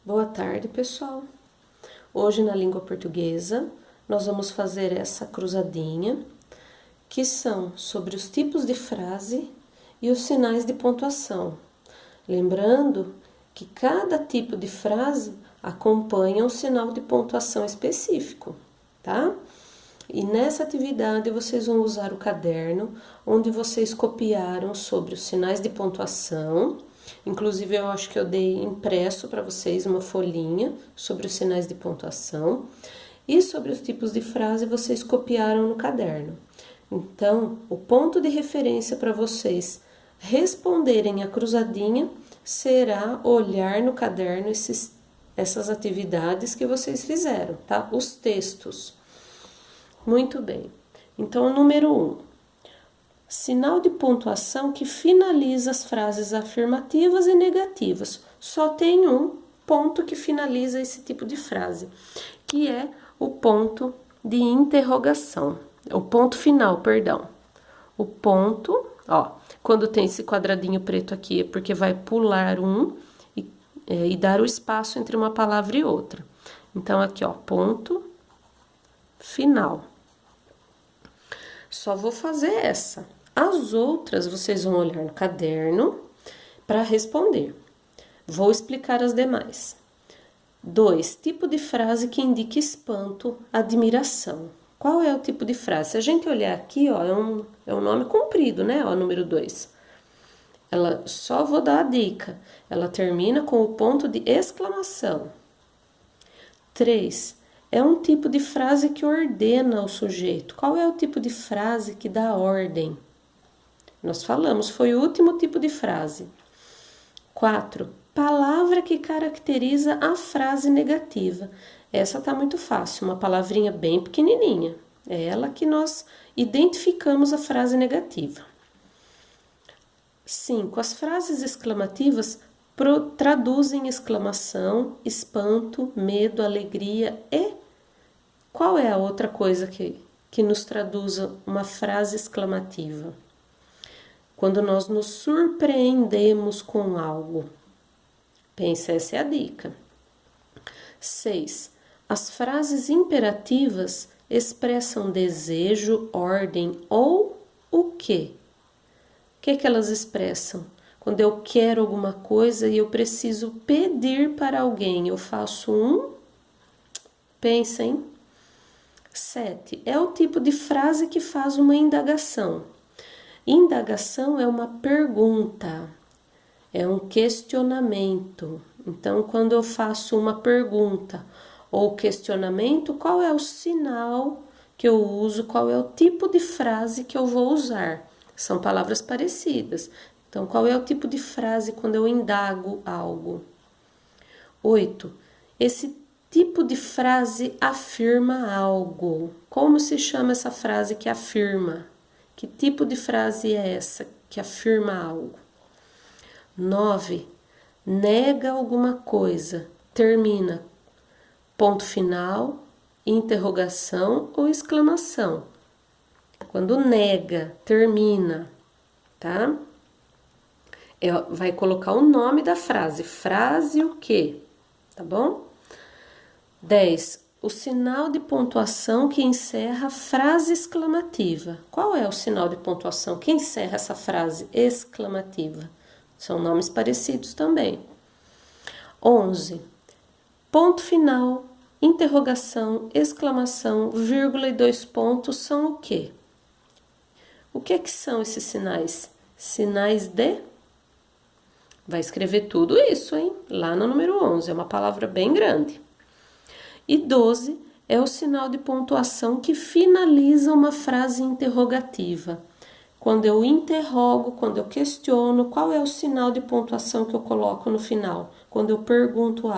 Boa tarde, pessoal. Hoje, na língua portuguesa, nós vamos fazer essa cruzadinha, que são sobre os tipos de frase e os sinais de pontuação. Lembrando que cada tipo de frase acompanha um sinal de pontuação específico, tá? E nessa atividade vocês vão usar o caderno onde vocês copiaram sobre os sinais de pontuação. Inclusive, eu acho que eu dei impresso para vocês uma folhinha sobre os sinais de pontuação. E sobre os tipos de frase, vocês copiaram no caderno. Então, o ponto de referência para vocês responderem a cruzadinha será olhar no caderno essas atividades que vocês fizeram, tá? Os textos. Muito bem. Então, número 1. Sinal de pontuação que finaliza as frases afirmativas e negativas. Só tem um ponto que finaliza esse tipo de frase, que é o ponto de interrogação. O ponto final, perdão. O ponto, ó, quando tem esse quadradinho preto aqui, é porque vai pular um e dar o espaço entre uma palavra e outra. Então, aqui, ó, ponto final. Só vou fazer essa. As outras, vocês vão olhar no caderno para responder. Vou explicar as demais. 2. Tipo de frase que indica espanto, admiração. Qual é o tipo de frase? Se a gente olhar aqui, ó, é um nome comprido, né? Ó, número 2. Ela, só vou dar a dica. Ela termina com o ponto de exclamação. 3. É um tipo de frase que ordena o sujeito. Qual é o tipo de frase que dá ordem? Nós falamos, foi o último tipo de frase. 4. Palavra que caracteriza a frase negativa. Essa tá muito fácil, uma palavrinha bem pequenininha. É ela que nós identificamos a frase negativa. 5. As frases exclamativas traduzem exclamação, espanto, medo, alegria e... Qual é a outra coisa que nos traduz uma frase exclamativa? Quando nós nos surpreendemos com algo. Pensa, essa é a dica. 6. As frases imperativas expressam desejo, ordem ou o quê? O que elas expressam? Quando eu quero alguma coisa e eu preciso pedir para alguém, eu faço um... Pensa, hein? 7. É o tipo de frase que faz uma indagação. Indagação é uma pergunta, é um questionamento. Então, quando eu faço uma pergunta ou questionamento, qual é o sinal que eu uso, qual é o tipo de frase que eu vou usar? São palavras parecidas. Então, qual é o tipo de frase quando eu indago algo? 8. Esse tipo de frase afirma algo. Como se chama essa frase que afirma? Que tipo de frase é essa que afirma algo? 9. Nega alguma coisa. Termina ponto final, interrogação ou exclamação. Quando nega, termina, tá? Vai colocar o nome da frase. Frase o quê? Tá bom? 10. O sinal de pontuação que encerra a frase exclamativa. Qual é o sinal de pontuação que encerra essa frase exclamativa? São nomes parecidos também. 11. Ponto final, interrogação, exclamação, vírgula e 2 pontos são o quê? O que são esses sinais? Sinais de... Vai escrever tudo isso, hein? Lá no número 11, é uma palavra bem grande. E 12 é o sinal de pontuação que finaliza uma frase interrogativa. Quando eu interrogo, quando eu questiono, qual é o sinal de pontuação que eu coloco no final? Quando eu pergunto algo.